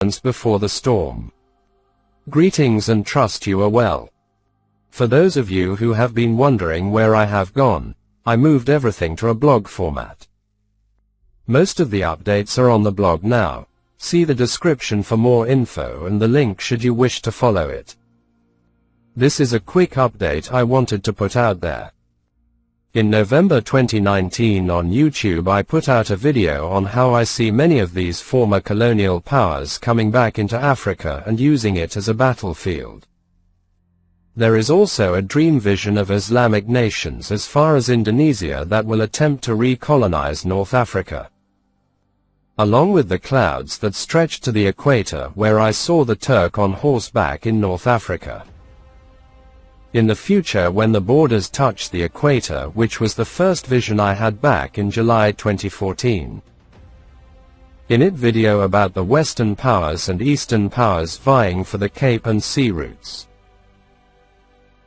before the storm. Greetings and trust you are well. For those of you who have been wondering where I have gone, I moved everything to a blog format. Most of the updates are on the blog now. See the description for more info and the link should you wish to follow it. This is a quick update I wanted to put out there. In November 2019 on YouTube I put out a video on how I see many of these former colonial powers coming back into Africa and using it as a battlefield. There is also a dream vision of Islamic nations as far as Indonesia that will attempt to recolonize North Africa. Along with the clouds that stretch to the equator where I saw the Turk on horseback in North Africa. In the future when the borders touch the equator, which was the first vision I had back in July 2014. In it video about the Western powers and Eastern powers vying for the Cape and Sea routes.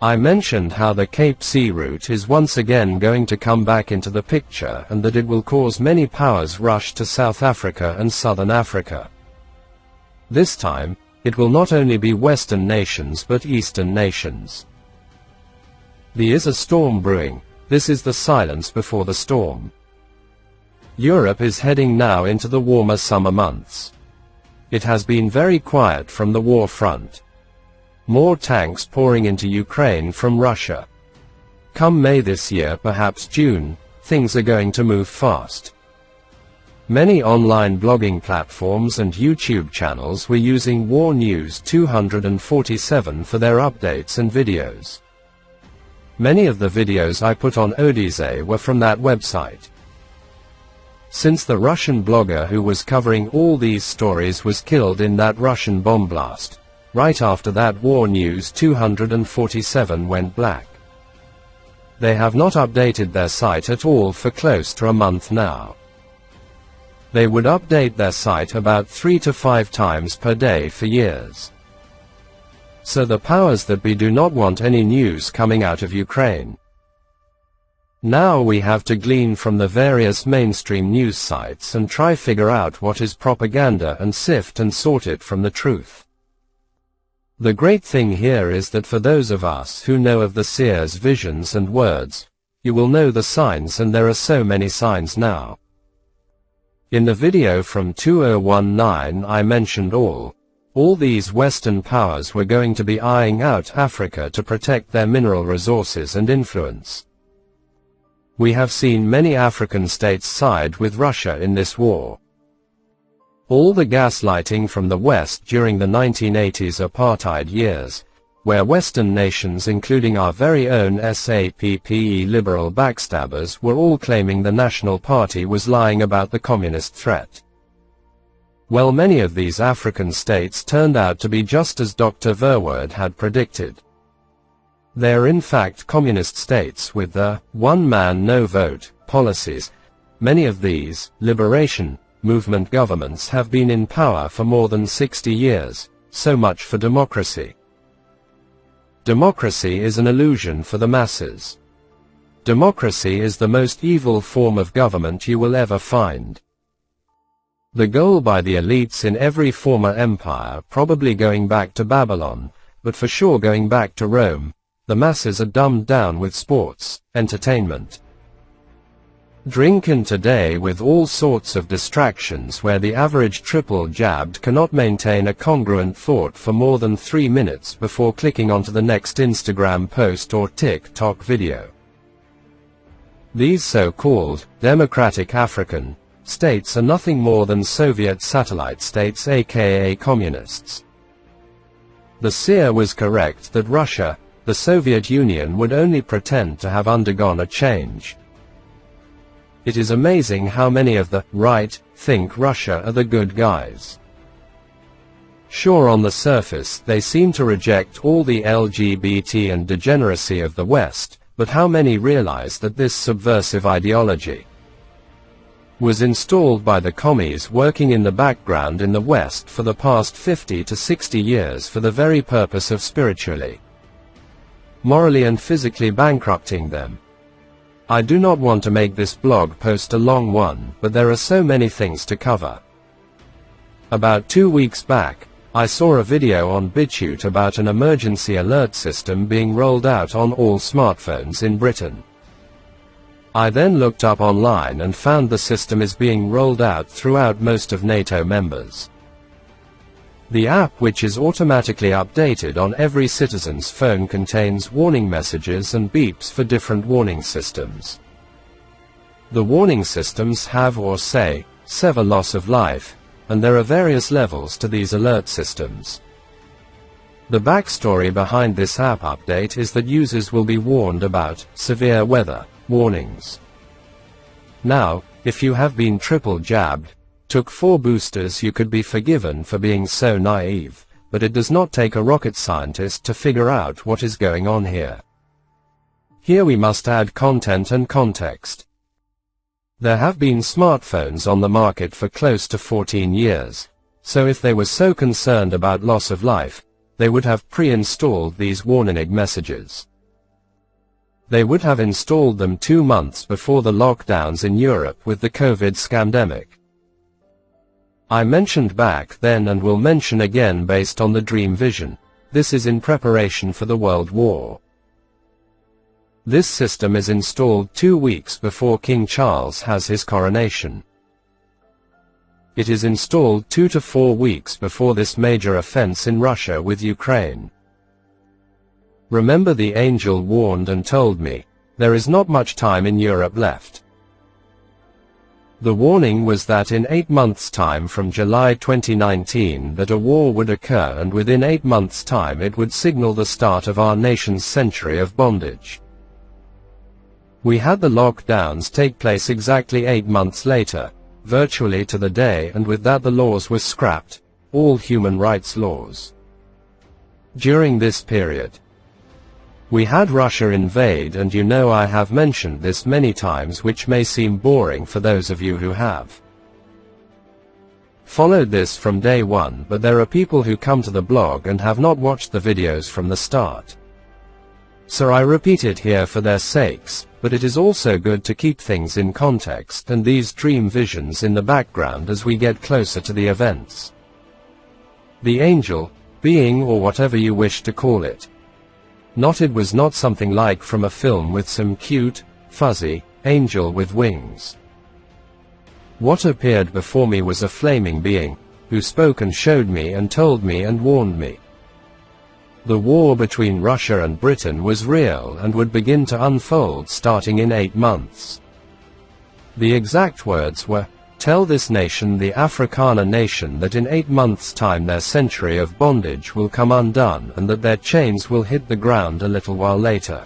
I mentioned how the Cape Sea route is once again going to come back into the picture and that it will cause many powers rush to South Africa and Southern Africa. This time, it will not only be Western nations but Eastern nations. There is a storm brewing. This is the silence before the storm. Europe is heading now into the warmer summer months. It has been very quiet from the war front. More tanks pouring into Ukraine from Russia. Come May this year, perhaps June, things are going to move fast. Many online blogging platforms and YouTube channels were using War News 247 for their updates and videos. Many of the videos I put on S.O.T.H were from that website. Since the Russian blogger who was covering all these stories was killed in that Russian bomb blast, right after that War News 247 went black. They have not updated their site at all for close to a month now. They would update their site about 3 to 5 times per day for years. So the powers that be do not want any news coming out of Ukraine. Now we have to glean from the various mainstream news sites and try figure out what is propaganda and sift and sort it from the truth. The great thing here is that for those of us who know of the seer's visions and words, you will know the signs, and there are so many signs now. In the video from 2019 I mentioned all these Western powers were going to be eyeing out Africa to protect their mineral resources and influence. We have seen many African states side with Russia in this war. All the gaslighting from the West during the 1980s apartheid years, where Western nations including our very own S.A.P.P.E. liberal backstabbers were all claiming the National Party was lying about the communist threat. Well, many of these African states turned out to be just as Dr. Verwoerd had predicted. They are in fact communist states with the one man no vote policies. Many of these liberation movement governments have been in power for more than 60 years, so much for democracy. Democracy is an illusion for the masses. Democracy is the most evil form of government you will ever find. The goal by the elites in every former empire, probably going back to Babylon, but for sure going back to Rome, the masses are dumbed down with sports, entertainment, drinking today with all sorts of distractions where the average triple-jabbed cannot maintain a congruent thought for more than 3 minutes before clicking onto the next Instagram post or TikTok video. These so-called democratic African states are nothing more than Soviet satellite states, aka communists. The seer was correct that Russia, the Soviet Union, would only pretend to have undergone a change. It is amazing how many of the right think Russia are the good guys. Sure, on the surface they seem to reject all the LGBT and degeneracy of the West, but how many realize that this subversive ideology was installed by the commies working in the background in the West for the past 50 to 60 years for the very purpose of spiritually, morally and physically bankrupting them? I do not want to make this blog post a long one, but there are so many things to cover. About 2 weeks back, I saw a video on BitChute about an emergency alert system being rolled out on all smartphones in Britain. I then looked up online and found the system is being rolled out throughout most of NATO members. The app, which is automatically updated on every citizen's phone, contains warning messages and beeps for different warning systems. The warning systems have or say, "Sever loss of life," and there are various levels to these alert systems. The backstory behind this app update is that users will be warned about severe weather warnings. Now, if you have been triple jabbed, took 4 boosters, you could be forgiven for being so naive, but it does not take a rocket scientist to figure out what is going on here. Here we must add content and context. There have been smartphones on the market for close to 14 years, so if they were so concerned about loss of life, they would have pre-installed these warning messages. They would have installed them 2 months before the lockdowns in Europe with the COVID scandemic. I mentioned back then and will mention again, based on the dream vision, this is in preparation for the World War. This system is installed 2 weeks before King Charles has his coronation. It is installed 2 to 4 weeks before this major offense in Russia with Ukraine. Remember, the angel warned and told me, there is not much time in Europe left. The warning was that in 8 months' time from July 2019 that a war would occur, and within 8 months' time it would signal the start of our nation's century of bondage. We had the lockdowns take place exactly 8 months later, virtually to the day, and with that the laws were scrapped, all human rights laws. During this period, we had Russia invade, and you know I have mentioned this many times, which may seem boring for those of you who have followed this from day one, but there are people who come to the blog and have not watched the videos from the start. So I repeat it here for their sakes, but it is also good to keep things in context and these dream visions in the background as we get closer to the events. The angel, being, or whatever you wish to call it, it was not something like from a film with some cute, fuzzy, angel with wings. What appeared before me was a flaming being, who spoke and showed me and told me and warned me. The war between Russia and Britain was real and would begin to unfold starting in 8 months. The exact words were, "Tell this nation, the Afrikaner nation, that in 8 months' time their century of bondage will come undone, and that their chains will hit the ground a little while later.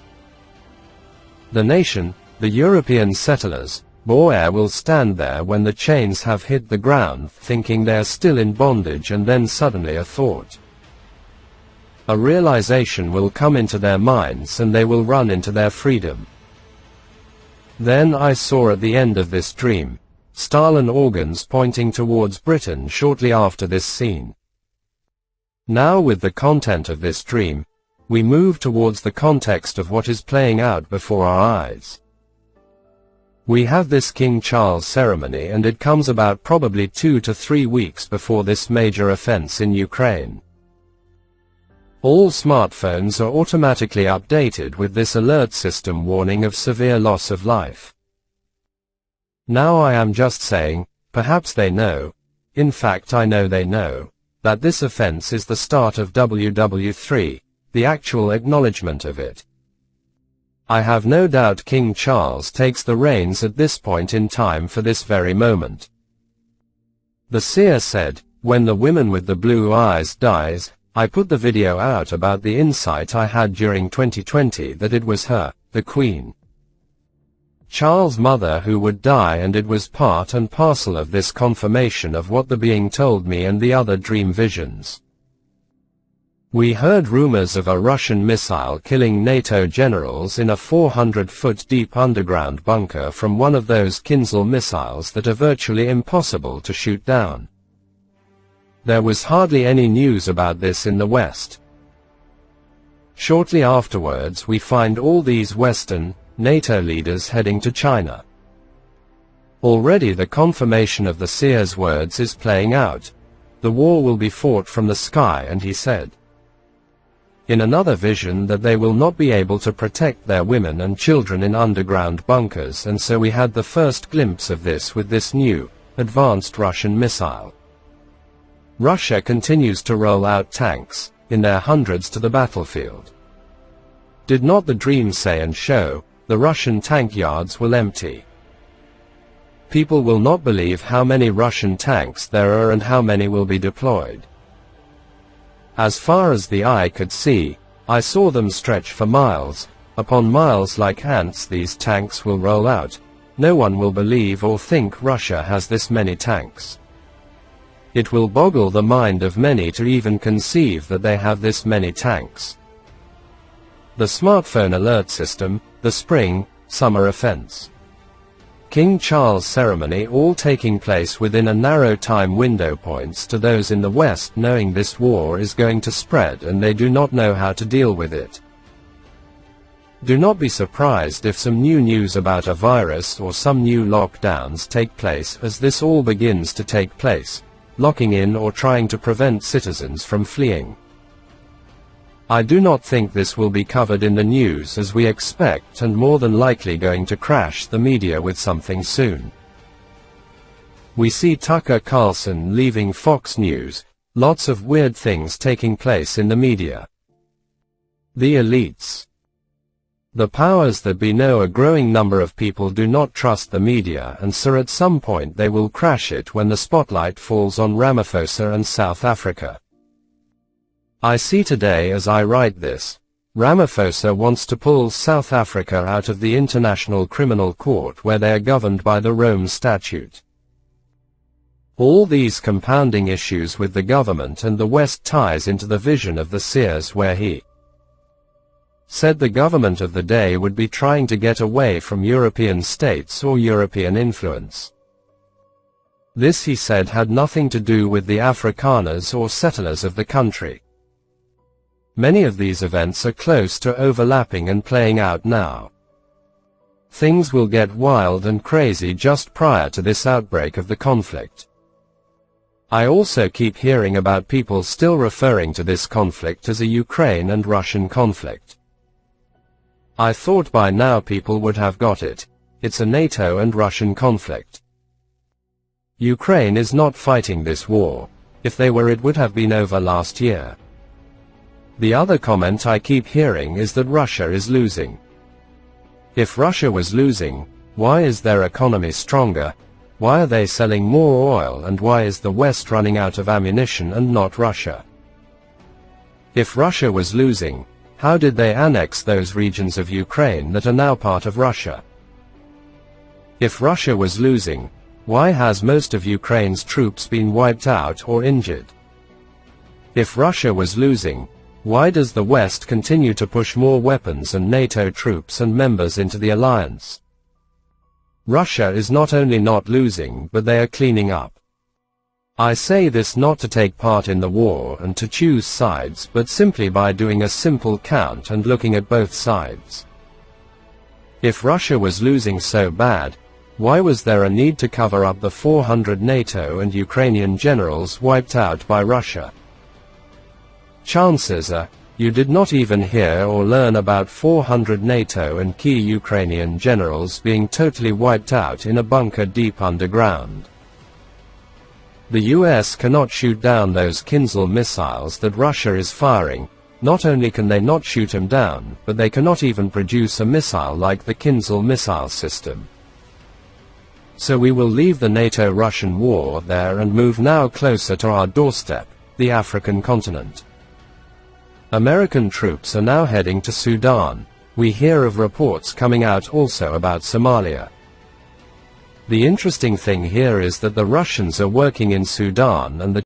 The nation, the European settlers, Boer, will stand there when the chains have hit the ground, thinking they are still in bondage, and then suddenly a thought. A realization will come into their minds, and they will run into their freedom." Then I saw at the end of this dream, Stalin organs pointing towards Britain shortly after this scene. Now, with the content of this dream, we move towards the context of what is playing out before our eyes. We have this King Charles ceremony, and it comes about probably 2 to 3 weeks before this major offense in Ukraine. All smartphones are automatically updated with this alert system warning of severe loss of life. Now I am just saying, perhaps they know, in fact I know they know, that this offense is the start of WW3, the actual acknowledgement of it. I have no doubt King Charles takes the reins at this point in time for this very moment. The seer said, "When the woman with the blue eyes dies," I put the video out about the insight I had during 2020 that it was her, the Queen, Charles' mother, who would die, and it was part and parcel of this confirmation of what the being told me and the other dream visions. We heard rumors of a Russian missile killing NATO generals in a 400-foot deep underground bunker from one of those Kinzhal missiles that are virtually impossible to shoot down. There was hardly any news about this in the West. Shortly afterwards we find all these Western, NATO leaders heading to China. Already the confirmation of the seer's words is playing out. the war will be fought from the sky, and he said in another vision that they will not be able to protect their women and children in underground bunkers, and so we had the first glimpse of this with this new, advanced Russian missile. Russia continues to roll out tanks, in their hundreds, to the battlefield. Did not the dream say and show, the Russian tank yards will empty? People will not believe how many Russian tanks there are and how many will be deployed. As far as the eye could see, I saw them stretch for miles, upon miles like ants. These tanks will roll out. No one will believe or think Russia has this many tanks. It will boggle the mind of many to even conceive that they have this many tanks. The smartphone alert system, the spring, summer offense. King Charles ceremony, all taking place within a narrow time window, points to those in the West knowing this war is going to spread and they do not know how to deal with it. Do not be surprised if some new news about a virus or some new lockdowns take place as this all begins to take place, locking in or trying to prevent citizens from fleeing. I do not think this will be covered in the news as we expect, and more than likely going to crash the media with something soon. We see Tucker Carlson leaving Fox News, lots of weird things taking place in the media. The elites. The powers that be know a growing number of people do not trust the media, and so at some point they will crash it when the spotlight falls on Ramaphosa and South Africa. I see today as I write this, Ramaphosa wants to pull South Africa out of the International Criminal Court where they are governed by the Rome Statute. All these compounding issues with the government and the West ties into the vision of the seers where he said the government of the day would be trying to get away from European states or European influence. This, he said, had nothing to do with the Afrikaners or settlers of the country. Many of these events are close to overlapping and playing out now. Things will get wild and crazy just prior to this outbreak of the conflict. I also keep hearing about people still referring to this conflict as a Ukraine and Russian conflict. I thought by now people would have got it. It's a NATO and Russian conflict. Ukraine is not fighting this war. If they were, it would have been over last year. The other comment I keep hearing is that Russia is losing. If Russia was losing, why is their economy stronger? Why are they selling more oil, and why is the West running out of ammunition and not Russia? If Russia was losing, how did they annex those regions of Ukraine that are now part of Russia? If Russia was losing, why has most of Ukraine's troops been wiped out or injured? If Russia was losing, why does the West continue to push more weapons and NATO troops and members into the alliance? Russia is not only not losing, but they are cleaning up. I say this not to take part in the war and to choose sides, but simply by doing a simple count and looking at both sides. If Russia was losing so bad, why was there a need to cover up the 400 NATO and Ukrainian generals wiped out by Russia? Chances are, you did not even hear or learn about 400 NATO and key Ukrainian generals being totally wiped out in a bunker deep underground. The US cannot shoot down those Kinzhal missiles that Russia is firing. Not only can they not shoot them down, but they cannot even produce a missile like the Kinzhal missile system. So we will leave the NATO-Russian war there and move now closer to our doorstep, the African continent. American troops are now heading to Sudan. We hear of reports coming out also about Somalia. The interesting thing here is that the Russians are working in Sudan and the